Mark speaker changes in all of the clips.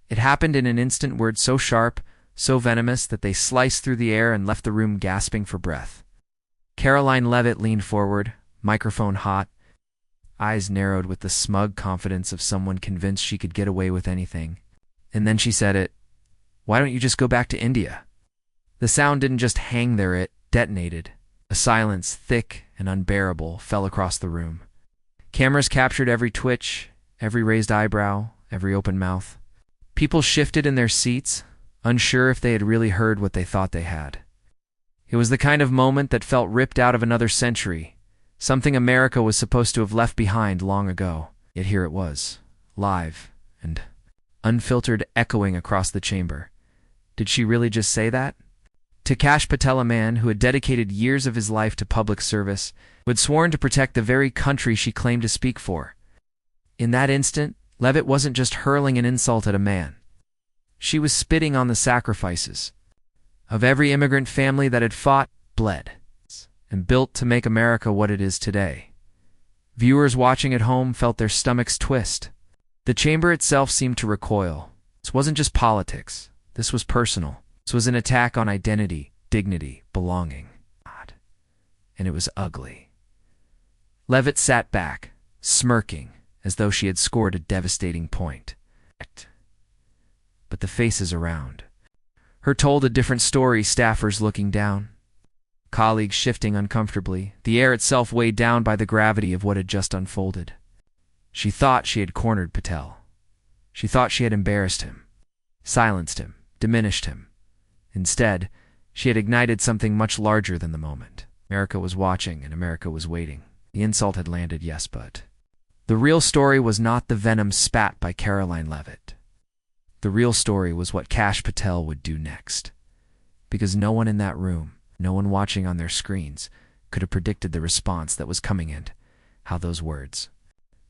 Speaker 1: It happened in an instant, words so sharp, so venomous that they sliced through the air and left the room gasping for breath. Karoline Leavitt leaned forward, microphone hot, eyes narrowed with the smug confidence of someone convinced she could get away with anything. And then she said it. "Why don't you just go back to India?" The sound didn't just hang there, it detonated. A silence, thick and unbearable, fell across the room. Cameras captured every twitch, every raised eyebrow, every open mouth. People shifted in their seats, unsure if they had really heard what they thought they had. It was the kind of moment that felt ripped out of another century, something America was supposed to have left behind long ago. Yet here it was, live and unfiltered, echoing across the chamber. Did she really just say that? To Kash Patel, a man who had dedicated years of his life to public service, who had sworn to protect the very country she claimed to speak for. In that instant, Leavitt wasn't just hurling an insult at a man. She was spitting on the sacrifices of every immigrant family that had fought, bled, and built to make America what it is today. Viewers watching at home felt their stomachs twist. The chamber itself seemed to recoil. This wasn't just politics. This was personal. This was an attack on identity, dignity, belonging. And it was ugly. Leavitt sat back, smirking, as though she had scored a devastating point. But the faces around her told a different story, staffers looking down, colleagues shifting uncomfortably, the air itself weighed down by the gravity of what had just unfolded. She thought she had cornered Patel. She thought she had embarrassed him, silenced him, diminished him. Instead, she had ignited something much larger than the moment. America was watching and America was waiting. The insult had landed, yes, but the real story was not the venom spat by Karoline Leavitt. The real story was what Kash Patel would do next. Because no one in that room, no one watching on their screens, could have predicted the response that was coming and how those words,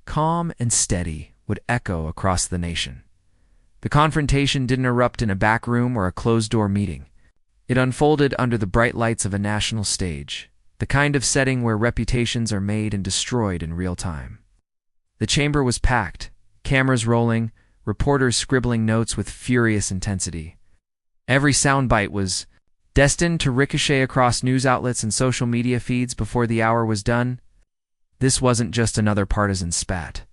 Speaker 1: calm and steady, would echo across the nation. The confrontation didn't erupt in a back room or a closed-door meeting. It unfolded under the bright lights of a national stage, the kind of setting where reputations are made and destroyed in real time. The chamber was packed, cameras rolling, reporters scribbling notes with furious intensity. Every soundbite was destined to ricochet across news outlets and social media feeds before the hour was done. This wasn't just another partisan spat.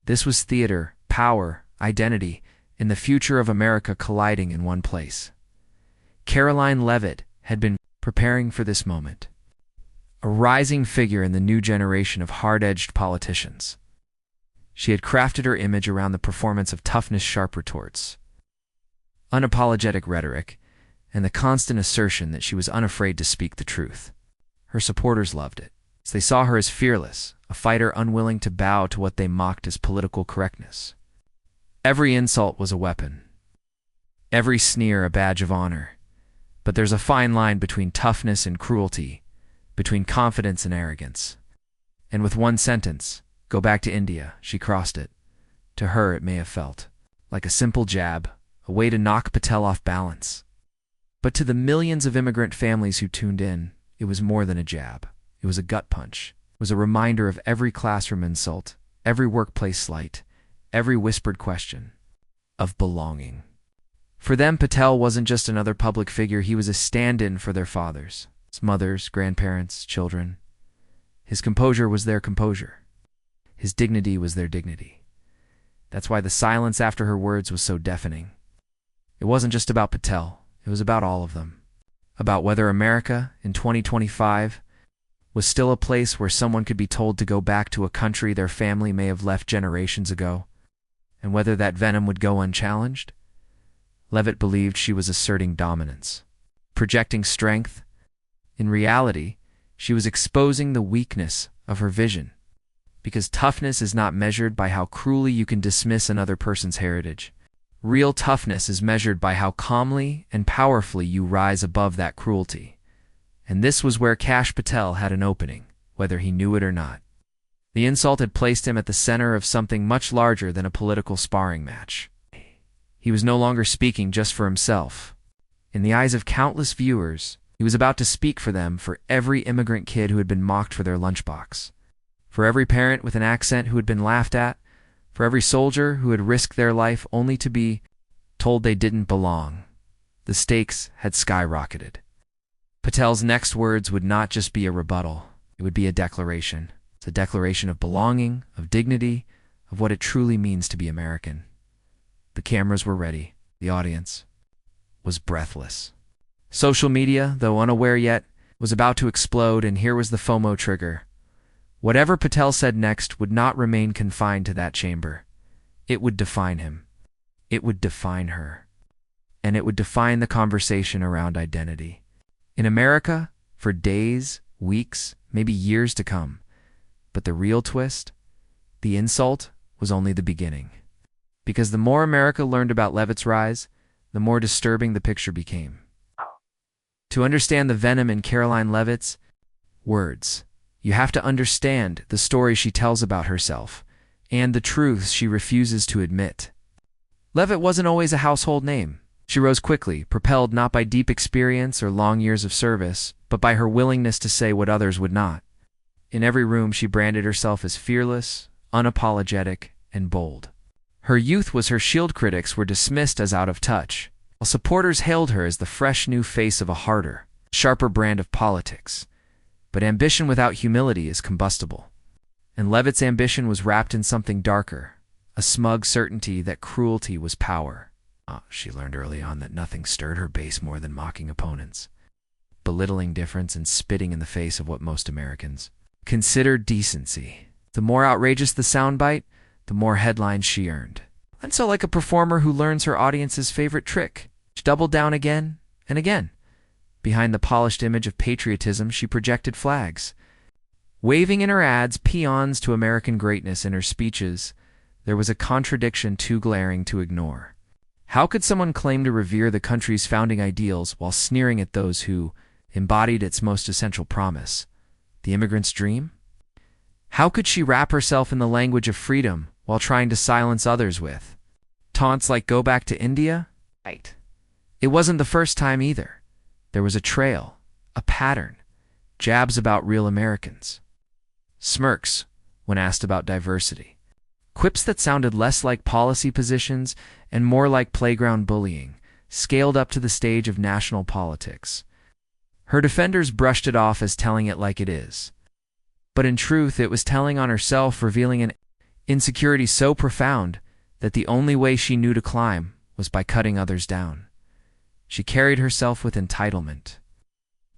Speaker 1: This was theater, power, identity, and the future of America colliding in one place. Karoline Leavitt had been preparing for this moment. A rising figure in the new generation of hard-edged politicians. She had crafted her image around the performance of toughness, sharp retorts, unapologetic rhetoric, and the constant assertion that she was unafraid to speak the truth. Her supporters loved it. They saw her as fearless, a fighter unwilling to bow to what they mocked as political correctness. Every insult was a weapon. Every sneer a badge of honor. But there's a fine line between toughness and cruelty, between confidence and arrogance. And with one sentence, "Go back to India," she crossed it. To her, it may have felt like a simple jab, a way to knock Patel off balance. But to the millions of immigrant families who tuned in, it was more than a jab. It was a gut punch. It was a reminder of every classroom insult, every workplace slight, every whispered question of belonging. For them, Patel wasn't just another public figure. He was a stand-in for their fathers, his mothers, grandparents, children. His composure was their composure. His dignity was their dignity. That's why the silence after her words was so deafening. It wasn't just about Patel. It was about all of them. About whether America, in 2025, was still a place where someone could be told to go back to a country their family may have left generations ago, and whether that venom would go unchallenged. Leavitt believed she was asserting dominance, projecting strength. In reality, she was exposing the weakness of her vision, because toughness is not measured by how cruelly you can dismiss another person's heritage. Real toughness is measured by how calmly and powerfully you rise above that cruelty. And this was where Kash Patel had an opening, whether he knew it or not. The insult had placed him at the center of something much larger than a political sparring match. He was no longer speaking just for himself. In the eyes of countless viewers, he was about to speak for them, for every immigrant kid who had been mocked for their lunchbox, for every parent with an accent who had been laughed at, for every soldier who had risked their life only to be told they didn't belong. The stakes had skyrocketed. Patel's next words would not just be a rebuttal. It would be a declaration. It's a declaration of belonging, of dignity, of what it truly means to be American. The cameras were ready. The audience was breathless. Social media, though unaware yet, was about to explode, and here was the FOMO trigger. Whatever Patel said next would not remain confined to that chamber. It would define him. It would define her. And it would define the conversation around identity. In America, for days, weeks, maybe years to come. But the real twist, the insult, was only the beginning. Because the more America learned about Leavitt's rise, the more disturbing the picture became. To understand the venom in Karoline Leavitt's words, you have to understand the story she tells about herself and the truths she refuses to admit. Leavitt wasn't always a household name. She rose quickly, propelled not by deep experience or long years of service, but by her willingness to say what others would not. In every room, she branded herself as fearless, unapologetic, and bold. Her youth was her shield. Critics were dismissed as out of touch, while supporters hailed her as the fresh new face of a harder, sharper brand of politics. But ambition without humility is combustible. And Leavitt's ambition was wrapped in something darker, a smug certainty that cruelty was power. She learned early on that nothing stirred her base more than mocking opponents, belittling difference, and spitting in the face of what most Americans considered decency. The more outrageous the soundbite, the more headlines she earned. And so, like a performer who learns her audience's favorite trick, she doubled down again and again. Behind the polished image of patriotism, she projected flags. Waving in her ads paeans to American greatness in her speeches, there was a contradiction too glaring to ignore. How could someone claim to revere the country's founding ideals while sneering at those who embodied its most essential promise, the immigrant's dream? How could she wrap herself in the language of freedom while trying to silence others with taunts like "Go back to India"? Right. It wasn't the first time either. There was a trail, a pattern, jabs about real Americans, smirks when asked about diversity, quips that sounded less like policy positions and more like playground bullying, scaled up to the stage of national politics. Her defenders brushed it off as telling it like it is. But in truth, it was telling on herself, revealing an insecurity so profound that the only way she knew to climb was by cutting others down. She carried herself with entitlement.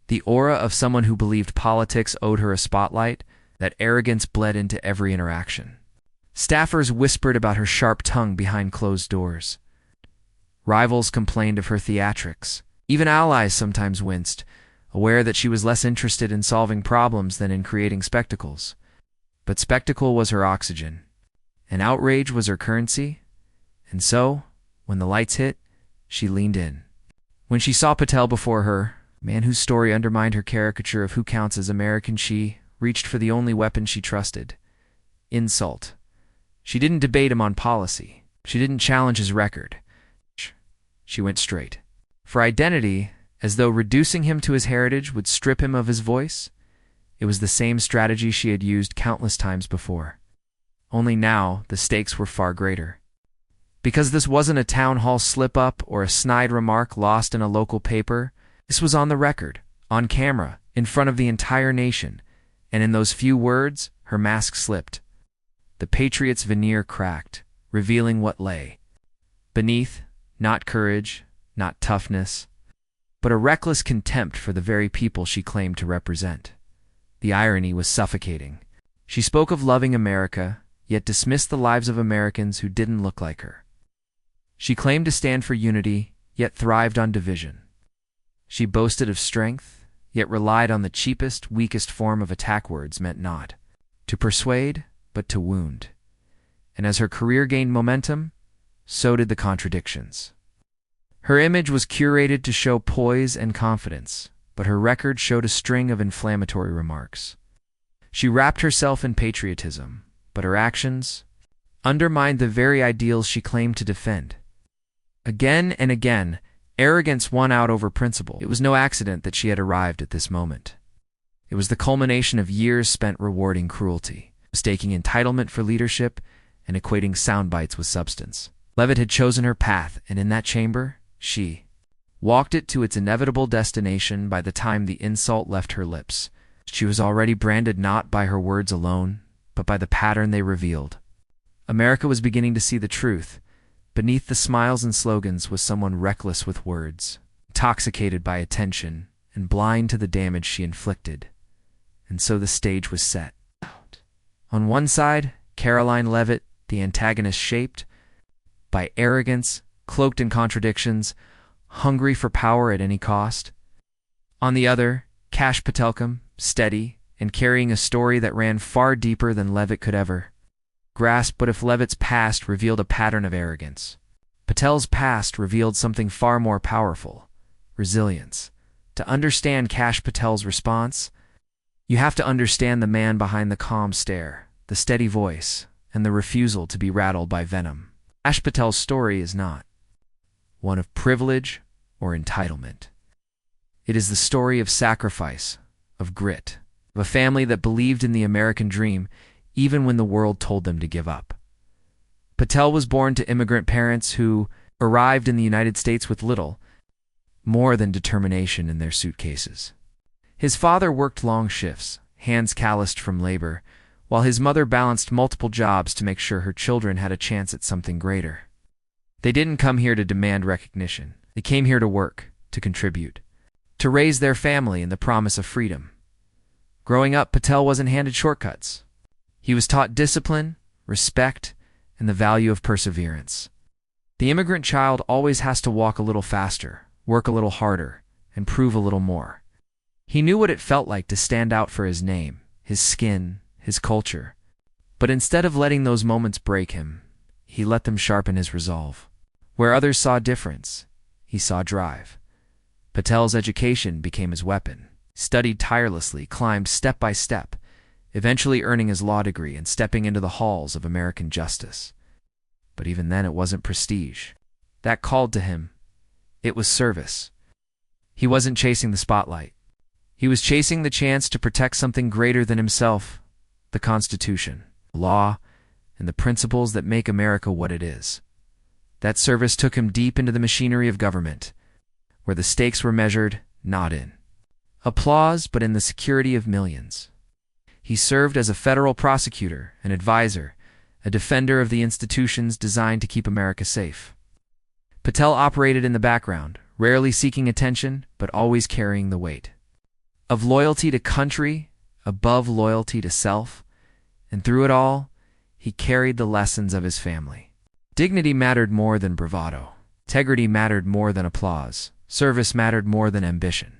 Speaker 1: The aura of someone who believed politics owed her a spotlight, that arrogance bled into every interaction. Staffers whispered about her sharp tongue behind closed doors. Rivals complained of her theatrics. Even allies sometimes winced, aware that she was less interested in solving problems than in creating spectacles. But spectacle was her oxygen, and outrage was her currency. And so, when the lights hit, she leaned in. When she saw Patel before her, a man whose story undermined her caricature of who counts as American, she reached for the only weapon she trusted: insult. She didn't debate him on policy. She didn't challenge his record. She went straight. For identity, as though reducing him to his heritage would strip him of his voice. It was the same strategy she had used countless times before. Only now, the stakes were far greater. Because this wasn't a town hall slip-up or a snide remark lost in a local paper, this was on the record, on camera, in front of the entire nation, and in those few words, her mask slipped. The patriot's veneer cracked, revealing what lay beneath: not courage, not toughness, but a reckless contempt for the very people she claimed to represent. The irony was suffocating. She spoke of loving America, yet dismissed the lives of Americans who didn't look like her. She claimed to stand for unity, yet thrived on division. She boasted of strength, yet relied on the cheapest, weakest form of attack. Words meant not to persuade, but to wound. And as her career gained momentum, so did the contradictions. Her image was curated to show poise and confidence, but her record showed a string of inflammatory remarks. She wrapped herself in patriotism, but her actions undermined the very ideals she claimed to defend. Again and again, arrogance won out over principle. It was no accident that she had arrived at this moment. It was the culmination of years spent rewarding cruelty, mistaking entitlement for leadership, and equating sound bites with substance. Leavitt had chosen her path, and in that chamber, she walked it to its inevitable destination. By the time the insult left her lips, she was already branded not by her words alone, but by the pattern they revealed. America was beginning to see the truth. Beneath the smiles and slogans was someone reckless with words, intoxicated by attention, and blind to the damage she inflicted. And so the stage was set. On one side, Karoline Leavitt, the antagonist shaped by arrogance, cloaked in contradictions, hungry for power at any cost. On the other, Kash Patel, steady, and carrying a story that ran far deeper than Leavitt could ever grasp. But if Leavitt's past revealed a pattern of arrogance, Patel's past revealed something far more powerful: resilience. To understand Kash Patel's response, you have to understand the man behind the calm stare, the steady voice, and the refusal to be rattled by venom. Kash Patel's story is not one of privilege or entitlement. It is the story of sacrifice, of grit, of a family that believed in the American dream even when the world told them to give up. Patel was born to immigrant parents who arrived in the United States with little more than determination in their suitcases. His father worked long shifts, hands calloused from labor, while his mother balanced multiple jobs to make sure her children had a chance at something greater. They didn't come here to demand recognition. They came here to work, to contribute, to raise their family in the promise of freedom. Growing up, Patel wasn't handed shortcuts. He was taught discipline, respect, and the value of perseverance. The immigrant child always has to walk a little faster, work a little harder, and prove a little more. He knew what it felt like to stand out for his name, his skin, his culture. But instead of letting those moments break him, he let them sharpen his resolve. Where others saw difference, he saw drive. Patel's education became his weapon. Studied tirelessly, climbed step by step, eventually earning his law degree and stepping into the halls of American justice. But even then, it wasn't prestige that called to him. It was service. He wasn't chasing the spotlight. He was chasing the chance to protect something greater than himself: the Constitution, law, and the principles that make America what it is. That service took him deep into the machinery of government, where the stakes were measured not in applause, but in the security of millions. He served as a federal prosecutor, an advisor, a defender of the institutions designed to keep America safe. Patel operated in the background, rarely seeking attention, but always carrying the weight of loyalty to country above loyalty to self, and through it all, he carried the lessons of his family. Dignity mattered more than bravado. Integrity mattered more than applause. Service mattered more than ambition.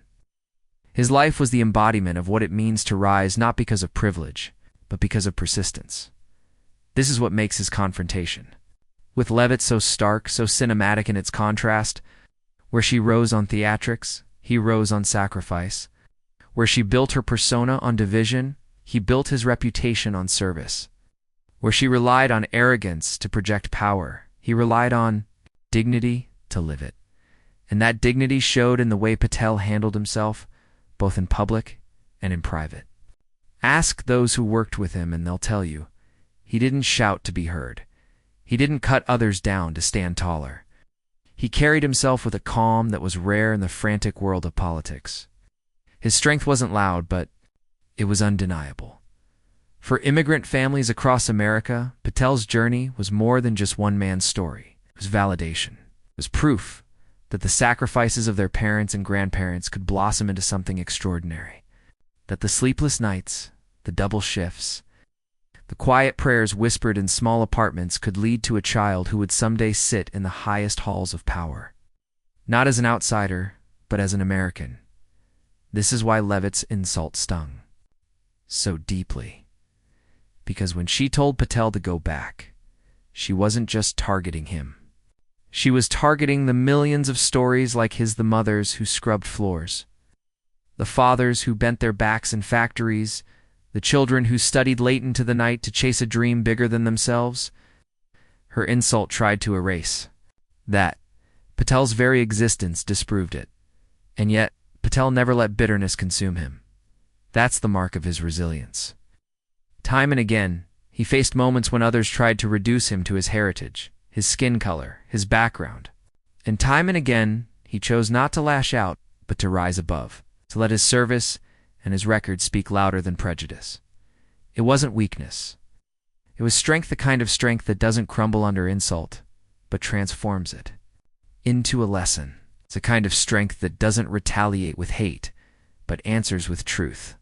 Speaker 1: His life was the embodiment of what it means to rise not because of privilege, but because of persistence. This is what makes his confrontation with Leavitt so stark, so cinematic in its contrast. Where she rose on theatrics, he rose on sacrifice. Where she built her persona on division, he built his reputation on service. Where she relied on arrogance to project power, he relied on dignity to live it. And that dignity showed in the way Patel handled himself, both in public and in private. Ask those who worked with him and they'll tell you, he didn't shout to be heard. He didn't cut others down to stand taller. He carried himself with a calm that was rare in the frantic world of politics. His strength wasn't loud, but it was undeniable. For immigrant families across America, Patel's journey was more than just one man's story. It was validation. It was proof that the sacrifices of their parents and grandparents could blossom into something extraordinary. That the sleepless nights, the double shifts, the quiet prayers whispered in small apartments could lead to a child who would someday sit in the highest halls of power. Not as an outsider, but as an American. This is why Leavitt's insult stung so deeply. Because when she told Patel to go back, she wasn't just targeting him. She was targeting the millions of stories like his: the mothers who scrubbed floors, the fathers who bent their backs in factories, the children who studied late into the night to chase a dream bigger than themselves. Her insult tried to erase that. Patel's very existence disproved it. And yet, Patel never let bitterness consume him. That's the mark of his resilience. Time and again, he faced moments when others tried to reduce him to his heritage, his skin color, his background. And time and again, he chose not to lash out, but to rise above, to let his service and his record speak louder than prejudice. It wasn't weakness. It was strength, the kind of strength that doesn't crumble under insult, but transforms it into a lesson. It's a kind of strength that doesn't retaliate with hate, but answers with truth.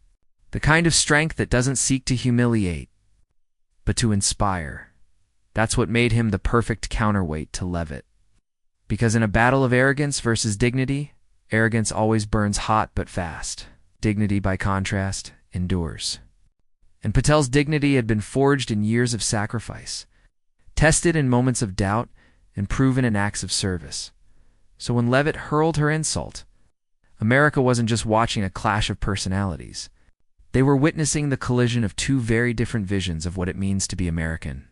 Speaker 1: The kind of strength that doesn't seek to humiliate, but to inspire. That's what made him the perfect counterweight to Leavitt. Because in a battle of arrogance versus dignity, arrogance always burns hot but fast. Dignity, by contrast, endures. And Patel's dignity had been forged in years of sacrifice, tested in moments of doubt, and proven in acts of service. So when Leavitt hurled her insult, America wasn't just watching a clash of personalities. They were witnessing the collision of two very different visions of what it means to be American.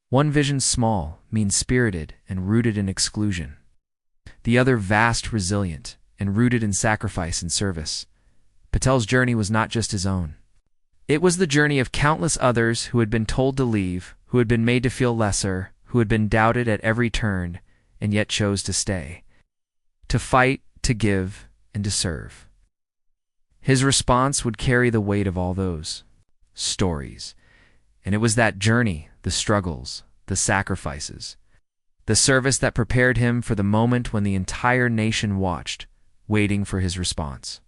Speaker 1: One vision small, mean-spirited, and rooted in exclusion. The other vast, resilient, and rooted in sacrifice and service. Patel's journey was not just his own. It was the journey of countless others who had been told to leave, who had been made to feel lesser, who had been doubted at every turn, and yet chose to stay. To fight, to give, and to serve. His response would carry the weight of all those stories. And it was that journey, the struggles, the sacrifices, the service that prepared him for the moment when the entire nation watched, waiting for his response.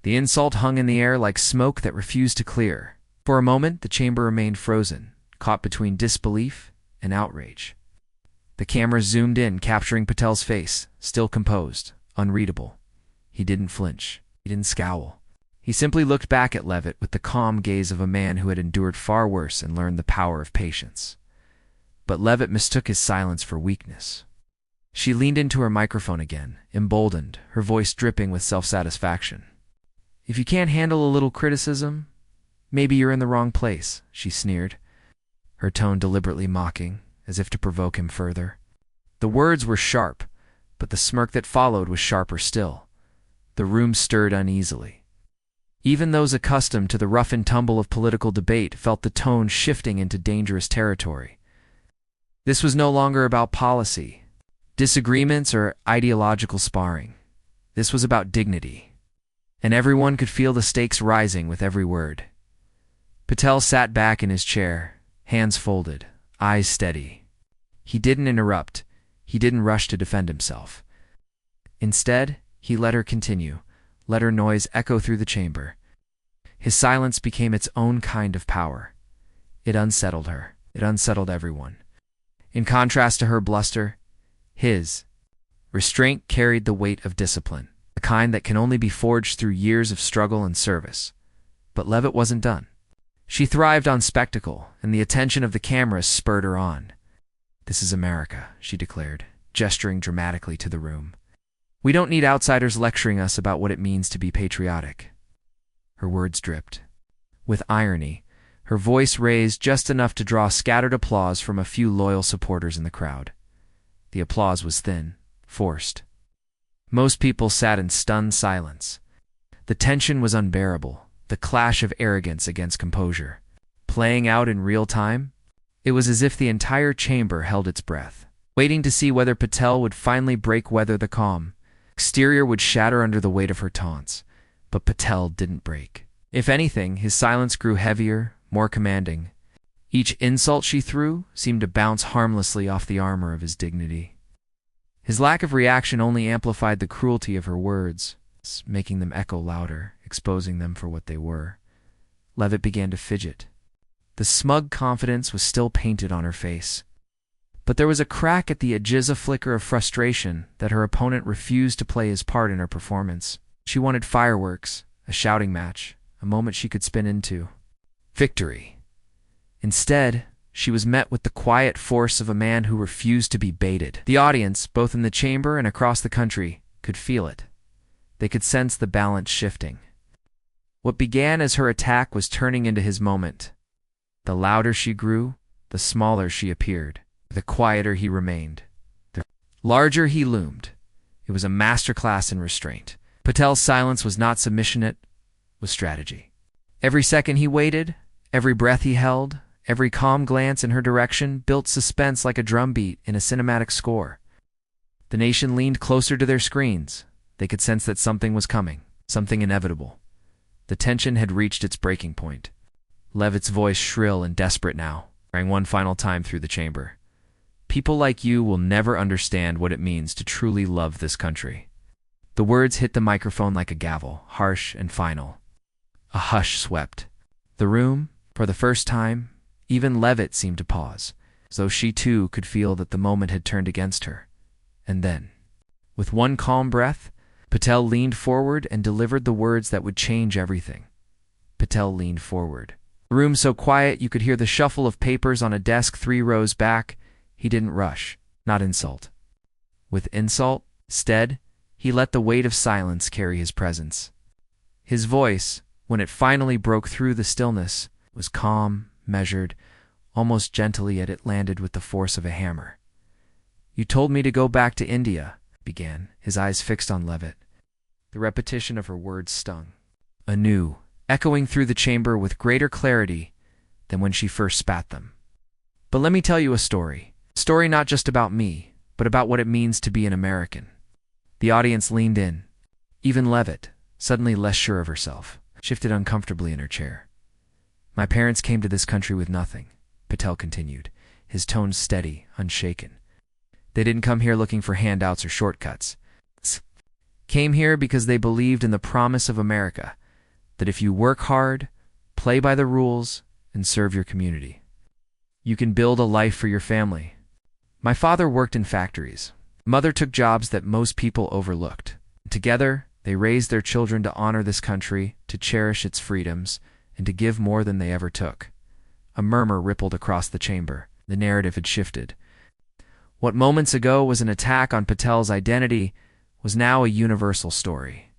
Speaker 1: The insult hung in the air like smoke that refused to clear. For a moment, the chamber remained frozen, caught between disbelief and outrage. The camera zoomed in, capturing Patel's face, still composed, unreadable. He didn't flinch. He didn't scowl. He simply looked back at Leavitt with the calm gaze of a man who had endured far worse and learned the power of patience. But Leavitt mistook his silence for weakness. She leaned into her microphone again, emboldened, her voice dripping with self-satisfaction. "If you can't handle a little criticism, maybe you're in the wrong place," she sneered, her tone deliberately mocking, as if to provoke him further. The words were sharp, but the smirk that followed was sharper still. The room stirred uneasily. Even those accustomed to the rough and tumble of political debate felt the tone shifting into dangerous territory. This was no longer about policy, disagreements, or ideological sparring. This was about dignity. And everyone could feel the stakes rising with every word. Patel sat back in his chair, hands folded, eyes steady. He didn't interrupt. He didn't rush to defend himself. Instead, he let her continue, let her noise echo through the chamber. His silence became its own kind of power. It unsettled her. It unsettled everyone. In contrast to her bluster, his restraint carried the weight of discipline, the kind that can only be forged through years of struggle and service. But Leavitt wasn't done. She thrived on spectacle, and the attention of the cameras spurred her on. "This is America," she declared, gesturing dramatically to the room. "We don't need outsiders lecturing us about what it means to be patriotic." Her words dripped. With irony, her voice raised just enough to draw scattered applause from a few loyal supporters in the crowd. The applause was thin, forced. Most people sat in stunned silence. The tension was unbearable, the clash of arrogance against composure. Playing out in real time, it was as if the entire chamber held its breath, waiting to see whether Patel would finally break, whether the calm exterior would shatter under the weight of her taunts. But Patel didn't break. If anything, his silence grew heavier, more commanding. Each insult she threw seemed to bounce harmlessly off the armor of his dignity. His lack of reaction only amplified the cruelty of her words, making them echo louder, exposing them for what they were. Leavitt began to fidget. The smug confidence was still painted on her face. But there was a crack at the edges, a flicker of frustration that her opponent refused to play his part in her performance. She wanted fireworks, a shouting match, a moment she could spin into victory. Instead, she was met with the quiet force of a man who refused to be baited. The audience, both in the chamber and across the country, could feel it. They could sense the balance shifting. What began as her attack was turning into his moment. The louder she grew, the smaller she appeared. The quieter he remained, the larger he loomed. It was a masterclass in restraint. Patel's silence was not submission, it was strategy. Every second he waited, every breath he held, Every calm glance in her direction built suspense like a drumbeat in a cinematic score. The nation leaned closer to their screens. They could sense that something was coming, something inevitable. The tension had reached its breaking point. Leavitt's voice, shrill and desperate now, rang one final time through the chamber. People like you will never understand what it means to truly love this country. The words hit the microphone like a gavel, harsh and final. A hush swept the room. For the first time, even Leavitt seemed to pause, as though she too could feel that the moment had turned against her. And then, with one calm breath, Patel leaned forward and delivered the words that would change everything. Patel leaned forward. The room so quiet you could hear the shuffle of papers on a desk 3 rows back. He didn't rush, not insult. With insult, instead, he let the weight of silence carry his presence. His voice, when it finally broke through the stillness, was calm, measured, almost gentle, yet it landed with the force of a hammer. You told me to go back to India, began, his eyes fixed on Leavitt. The repetition of her words stung, anew, echoing through the chamber with greater clarity than when she first spat them. But let me tell you a story. A story not just about me, but about what it means to be an American. The audience leaned in. Even Leavitt, suddenly less sure of herself, shifted uncomfortably in her chair. My parents came to this country with nothing, Patel continued, his tone steady, unshaken. They didn't come here looking for handouts or shortcuts. Came here because they believed in the promise of America, that if you work hard, play by the rules, and serve your community, you can build a life for your family. My father worked in factories. Mother took jobs that most people overlooked. Together, they raised their children to honor this country, to cherish its freedoms, and to give more than they ever took. A murmur rippled across the chamber. The narrative had shifted. What moments ago was an attack on Patel's identity was now a universal story,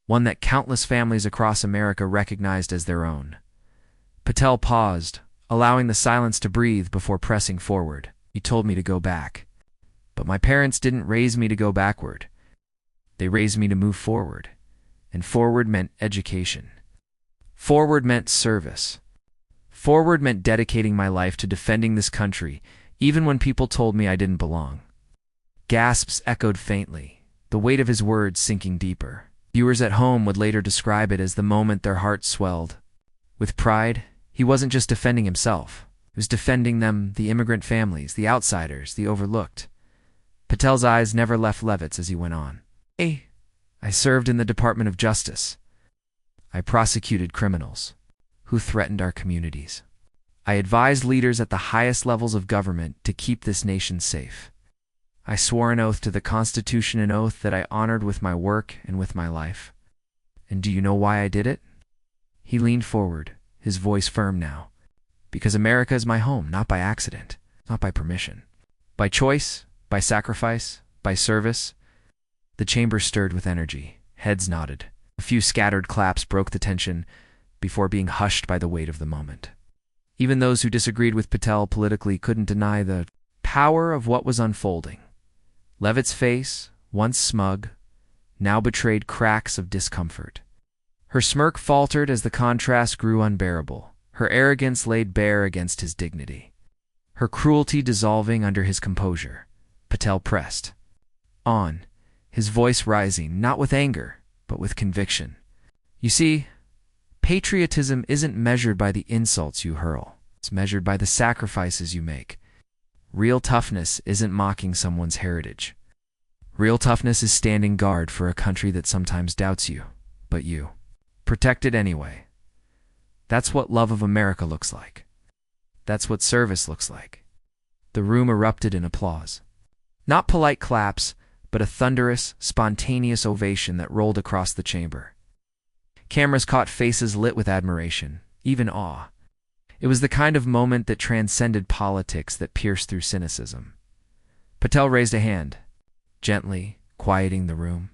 Speaker 1: one that countless families across America recognized as their own. Patel paused, allowing the silence to breathe before pressing forward. You told me to go back. But my parents didn't raise me to go backward. They raised me to move forward. And forward meant education. Forward meant service. Forward meant dedicating my life to defending this country, even when people told me I didn't belong. Gasps echoed faintly, the weight of his words sinking deeper. Viewers at home would later describe it as the moment their hearts swelled. With pride, he wasn't just defending himself. He was defending them, the immigrant families, the outsiders, the overlooked. Patel's eyes never left Leavitt's as he went on. I served in the Department of Justice. I prosecuted criminals who threatened our communities. I advised leaders at the highest levels of government to keep this nation safe. I swore an oath to the Constitution, an oath that I honored with my work and with my life. And do you know why I did it? He leaned forward, his voice firm now. Because America is my home, not by accident, not by permission. By choice, by sacrifice, by service. The chamber stirred with energy. Heads nodded. A few scattered claps broke the tension before being hushed by the weight of the moment. Even those who disagreed with Patel politically couldn't deny the power of what was unfolding. Leavitt's face, once smug, now betrayed cracks of discomfort. Her smirk faltered as the contrast grew unbearable, her arrogance laid bare against his dignity, her cruelty dissolving under his composure. Patel pressed on, his voice rising, not with anger, but with conviction. You see, patriotism isn't measured by the insults you hurl. It's measured by the sacrifices you make. Real toughness isn't mocking someone's heritage. Real toughness is standing guard for a country that sometimes doubts you, but you protect it anyway. That's what love of America looks like. That's what service looks like. The room erupted in applause. Not polite claps, but a thunderous, spontaneous ovation that rolled across the chamber. Cameras caught faces lit with admiration, even awe. It was the kind of moment that transcended politics, that pierced through cynicism. Patel raised a hand, gently, quieting the room.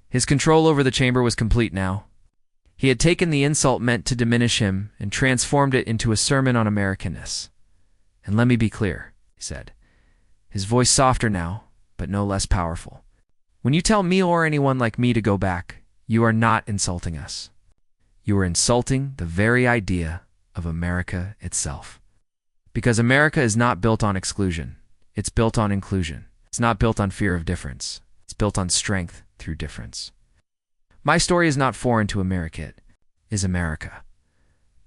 Speaker 1: His control over the chamber was complete now. He had taken the insult meant to diminish him and transformed it into a sermon on Americanness. And let me be clear, he said, his voice softer now, but no less powerful. When you tell me or anyone like me to go back, you are not insulting us. You are insulting the very idea of America itself. Because America is not built on exclusion. It's built on inclusion. It's not built on fear of difference. It's built on strength through difference. My story is not foreign to America. It is America.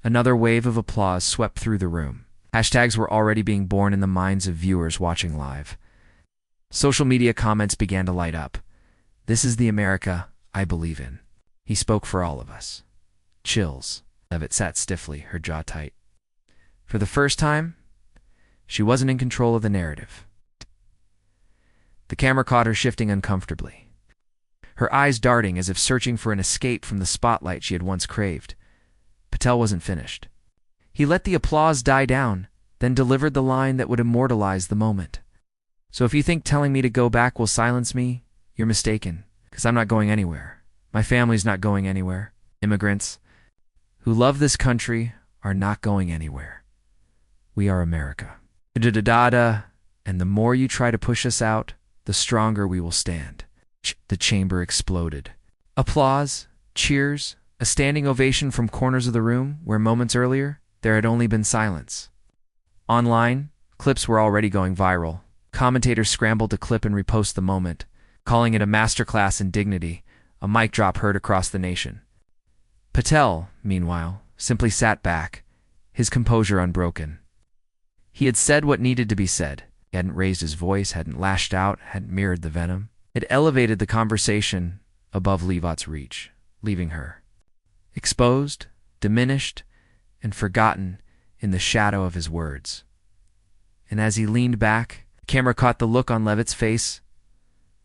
Speaker 1: Another wave of applause swept through the room. Hashtags were already being born in the minds of viewers watching live. Social media comments began to light up. This is the America I believe in. He spoke for all of us. Chills. Leavitt sat stiffly, her jaw tight. For the first time, she wasn't in control of the narrative. The camera caught her shifting uncomfortably, her eyes darting as if searching for an escape from the spotlight she had once craved. Patel wasn't finished. He let the applause die down, then delivered the line that would immortalize the moment. So if you think telling me to go back will silence me, you're mistaken, because I'm not going anywhere. My family's not going anywhere. Immigrants who love this country are not going anywhere. We are America. Da-da-da-da, and the more you try to push us out, the stronger we will stand. The chamber exploded. Applause, cheers, a standing ovation from corners of the room where moments earlier there had only been silence. Online, clips were already going viral. Commentators scrambled to clip and repost the moment, calling it a masterclass in dignity, a mic drop heard across the nation. Patel, meanwhile, simply sat back, his composure unbroken. He had said what needed to be said. He hadn't raised his voice, hadn't lashed out, hadn't mirrored the venom. It elevated the conversation above Leavitt's reach, leaving her exposed, diminished, and forgotten in the shadow of his words. And as he leaned back, the camera caught the look on Leavitt's face,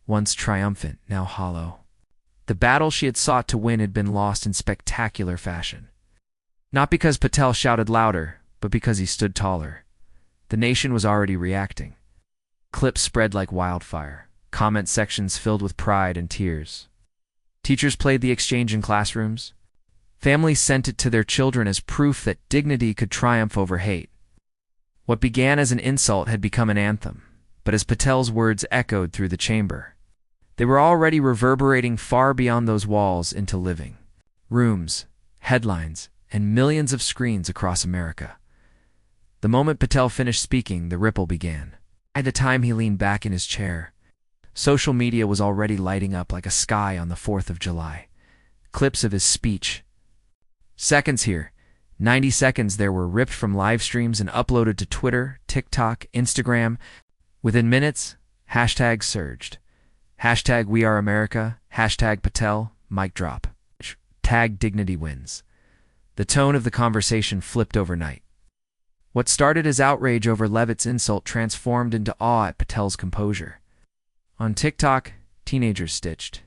Speaker 1: once triumphant, now hollow. The battle she had sought to win had been lost in spectacular fashion. Not because Patel shouted louder, but because he stood taller. The nation was already reacting. Clips spread like wildfire, comment sections filled with pride and tears. Teachers played the exchange in classrooms. Families sent it to their children as proof that dignity could triumph over hate. What began as an insult had become an anthem, but as Patel's words echoed through the chamber, they were already reverberating far beyond those walls into living rooms, headlines, and millions of screens across America. The moment Patel finished speaking, the ripple began. By the time he leaned back in his chair, social media was already lighting up like a sky on the 4th of July. Clips of his speech. Seconds here, 90 seconds there were ripped from live streams and uploaded to Twitter, TikTok, Instagram. Within minutes, hashtags surged. Hashtag We Are America, hashtag Patel, mic drop. Tag Dignity Wins. The tone of the conversation flipped overnight. What started as outrage over Leavitt's insult transformed into awe at Patel's composure. On TikTok, teenagers stitched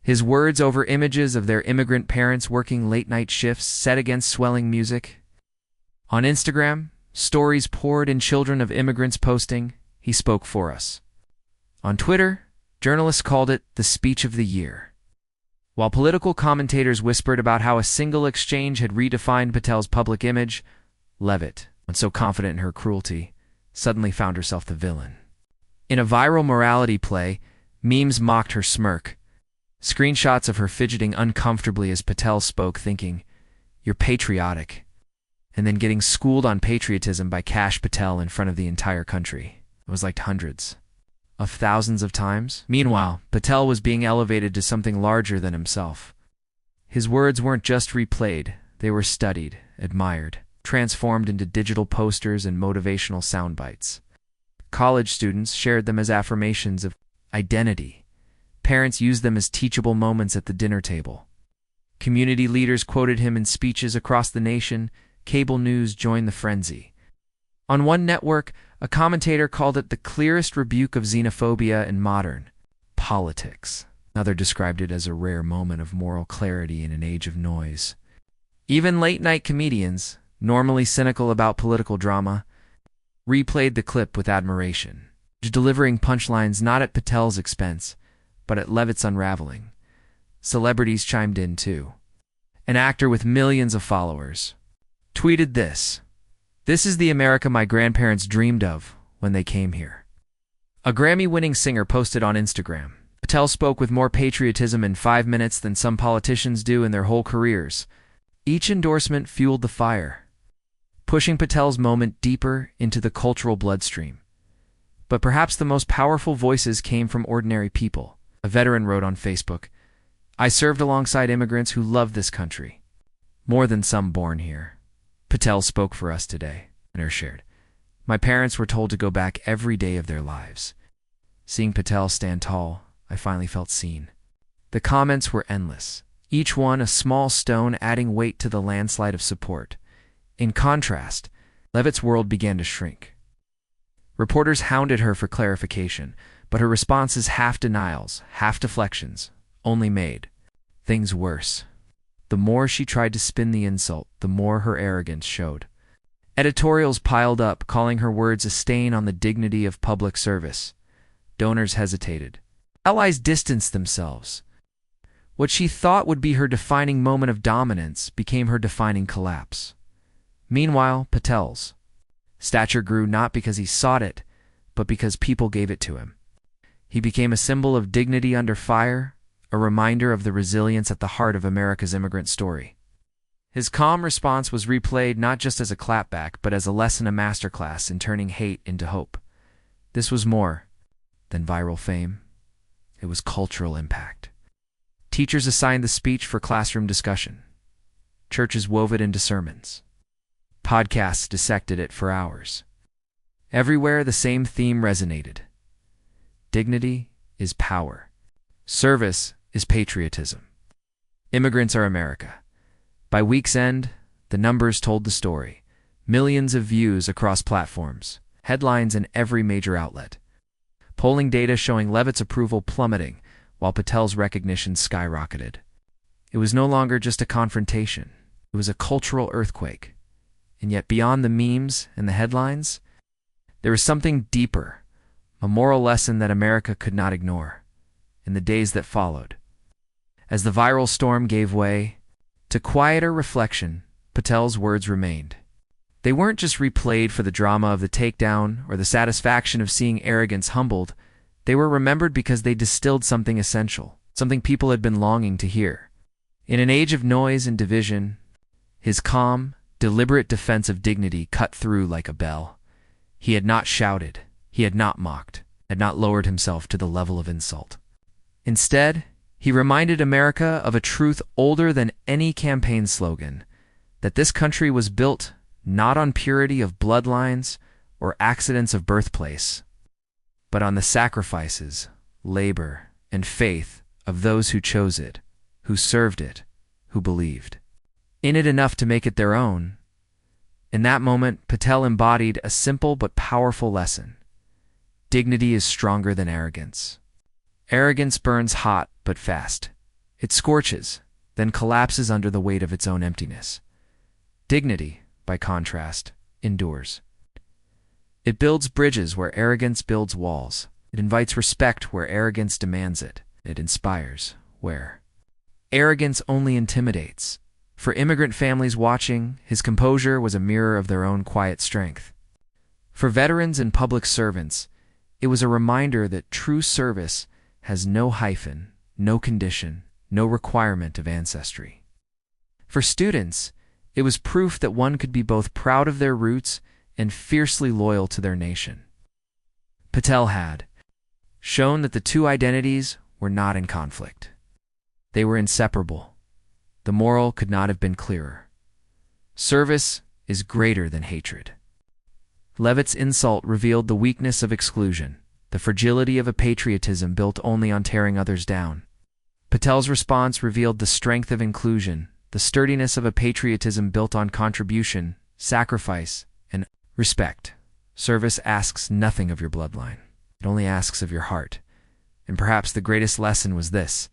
Speaker 1: his words over images of their immigrant parents working late-night shifts set against swelling music. On Instagram, stories poured in children of immigrants posting, "He spoke for us." On Twitter, journalists called it the speech of the year. While political commentators whispered about how a single exchange had redefined Patel's public image, Leavitt, once so confident in her cruelty, suddenly found herself the villain. In a viral morality play, memes mocked her smirk. Screenshots of her fidgeting uncomfortably as Patel spoke, thinking, "You're patriotic," and then getting schooled on patriotism by Kash Patel in front of the entire country. It was like hundreds of thousands of times. Meanwhile, Patel was being elevated to something larger than himself. His words weren't just replayed, they were studied, admired, transformed into digital posters and motivational sound bites. College students shared them as affirmations of identity. Parents used them as teachable moments at the dinner table. Community leaders quoted him in speeches across the nation. Cable news joined the frenzy. On one network, a commentator called it the clearest rebuke of xenophobia in modern politics. Another described it as a rare moment of moral clarity in an age of noise. Even late-night comedians, normally cynical about political drama, replayed the clip with admiration, delivering punchlines not at Patel's expense, but at Leavitt's unraveling. Celebrities chimed in too. An actor with millions of followers tweeted this: "This is the America my grandparents dreamed of when they came here." A Grammy-winning singer posted on Instagram, "Patel spoke with more patriotism in 5 minutes than some politicians do in their whole careers." Each endorsement fueled the fire. pushing Patel's moment deeper into the cultural bloodstream. But perhaps the most powerful voices came from ordinary people. A veteran wrote on Facebook, "I served alongside immigrants who love this country more than some born here. Patel spoke for us today," and shared. "My parents were told to go back every day of their lives." Seeing Patel stand tall, I finally felt seen. The comments were endless, each one a small stone adding weight to the landslide of support. In contrast, Leavitt's world began to shrink. Reporters hounded her for clarification, but her responses, half denials, half deflections, only made things worse. The more she tried to spin the insult, the more her arrogance showed. Editorials piled up, calling her words a stain on the dignity of public service. Donors hesitated. Allies distanced themselves. What she thought would be her defining moment of dominance became her defining collapse. Meanwhile, Patel's stature grew not because he sought it, but because people gave it to him. He became a symbol of dignity under fire, a reminder of the resilience at the heart of America's immigrant story. His calm response was replayed not just as a clapback, but as a lesson, a masterclass in turning hate into hope. This was more than viral fame. It was cultural impact. Teachers assigned the speech for classroom discussion. Churches wove it into sermons. Podcasts dissected it for hours. Everywhere the same theme resonated. Dignity is power. Service is patriotism. Immigrants are America. By week's end, the numbers told the story. Millions of views across platforms, headlines in every major outlet. Polling data showing Leavitt's approval plummeting, while Patel's recognition skyrocketed. It was no longer just a confrontation. It was a cultural earthquake. And yet beyond the memes and the headlines, there was something deeper, a moral lesson that America could not ignore. In the days that followed, as the viral storm gave way to quieter reflection, Patel's words remained. They weren't just replayed for the drama of the takedown or the satisfaction of seeing arrogance humbled. They were remembered because they distilled something essential, something people had been longing to hear. In an age of noise and division, his calm, deliberate defense of dignity cut through like a bell. He had not shouted, he had not mocked, had not lowered himself to the level of insult. Instead, he reminded America of a truth older than any campaign slogan, that this country was built not on purity of bloodlines or accidents of birthplace, but on the sacrifices, labor, and faith of those who chose it, who served it, who believed in it enough to make it their own. In that moment, Patel embodied a simple but powerful lesson. Dignity is stronger than arrogance. Arrogance burns hot but fast. It scorches, then collapses under the weight of its own emptiness. Dignity, by contrast, endures. It builds bridges where arrogance builds walls. It invites respect where arrogance demands it. It inspires where arrogance only intimidates. For immigrant families watching, his composure was a mirror of their own quiet strength. For veterans and public servants, it was a reminder that true service has no hyphen, no condition, no requirement of ancestry. For students, it was proof that one could be both proud of their roots and fiercely loyal to their nation. Patel had shown that the two identities were not in conflict. They were inseparable. The moral could not have been clearer. Service is greater than hatred. Leavitt's insult revealed the weakness of exclusion, the fragility of a patriotism built only on tearing others down. Patel's response revealed the strength of inclusion, the sturdiness of a patriotism built on contribution, sacrifice, and respect. Service asks nothing of your bloodline. It only asks of your heart. And perhaps the greatest lesson was this: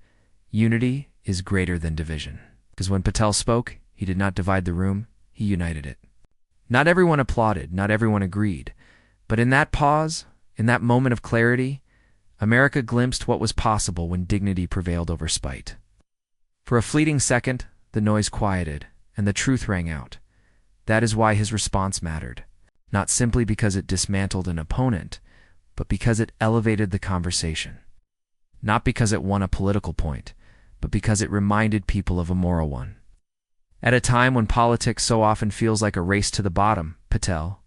Speaker 1: unity is greater than division. Because when Patel spoke, he did not divide the room, he united it. Not everyone applauded, not everyone agreed. But in that pause, in that moment of clarity, America glimpsed what was possible when dignity prevailed over spite. For a fleeting second, the noise quieted, and the truth rang out. That is why his response mattered. Not simply because it dismantled an opponent, but because it elevated the conversation. Not because it won a political point, but because it reminded people of a moral one. At a time when politics so often feels like a race to the bottom, Patel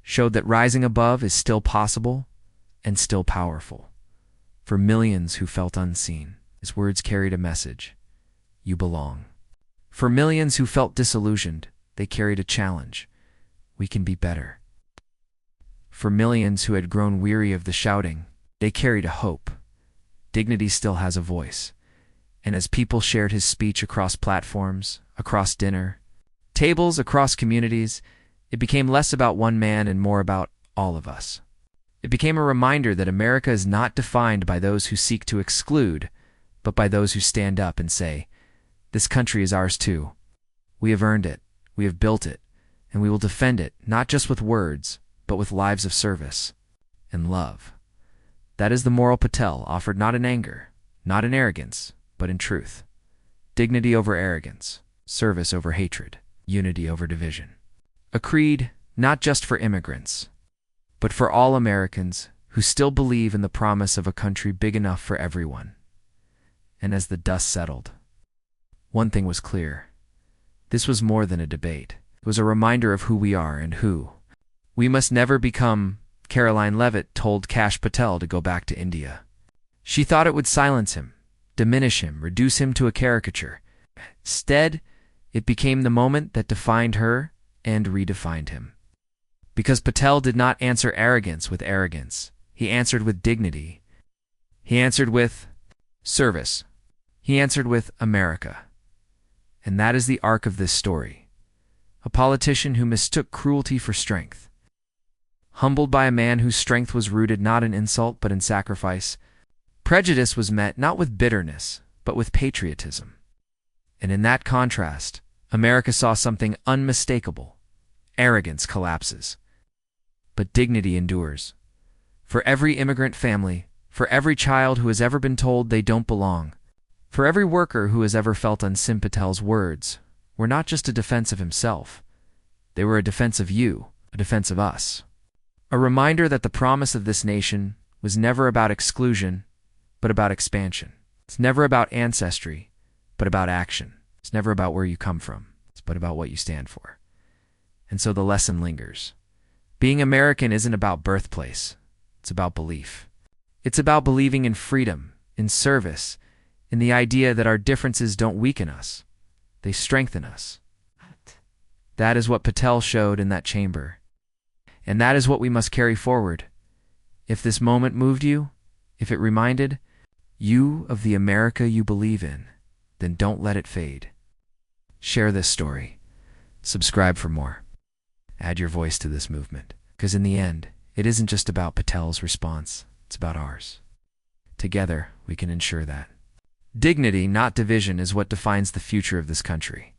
Speaker 1: showed that rising above is still possible and still powerful. For millions who felt unseen, his words carried a message: you belong. For millions who felt disillusioned, they carried a challenge: we can be better. For millions who had grown weary of the shouting, they carried a hope: dignity still has a voice. And as people shared his speech across platforms, across dinner tables, across communities, it became less about one man and more about all of us. It became a reminder that America is not defined by those who seek to exclude, but by those who stand up and say, this country is ours too. We have earned it, we have built it, and we will defend it, not just with words, but with lives of service and love. That is the moral Patel offered, not in anger, not in arrogance, but in truth. Dignity over arrogance, service over hatred, unity over division. A creed not just for immigrants, but for all Americans who still believe in the promise of a country big enough for everyone. And as the dust settled, one thing was clear. This was more than a debate. It was a reminder of who we are and who we must never become. Karoline Leavitt told Kash Patel to go back to India. She thought it would silence him, diminish him, reduce him to a caricature. Instead, it became the moment that defined her and redefined him. Because Patel did not answer arrogance with arrogance. He answered with dignity. He answered with service. He answered with America. And that is the arc of this story. A politician who mistook cruelty for strength. Humbled by a man whose strength was rooted not in insult but in sacrifice. Prejudice was met not with bitterness, but with patriotism. And in that contrast, America saw something unmistakable. Arrogance collapses. But dignity endures. For every immigrant family, for every child who has ever been told they don't belong, for every worker who has ever felt unseen, Patel's words were not just a defense of himself. They were a defense of you, a defense of us. A reminder that the promise of this nation was never about exclusion, but about expansion. It's never about ancestry, but about action. It's never about where you come from, but about what you stand for. And so the lesson lingers. Being American isn't about birthplace. It's about belief. It's about believing in freedom, in service, in the idea that our differences don't weaken us. They strengthen us. That is what Patel showed in that chamber. And that is what we must carry forward. If this moment moved you, if it reminded you of the America you believe in, then don't let it fade. Share this story. Subscribe for more. Add your voice to this movement. Because in the end, it isn't just about Patel's response. It's about ours. Together, we can ensure that. Dignity, not division, is what defines the future of this country.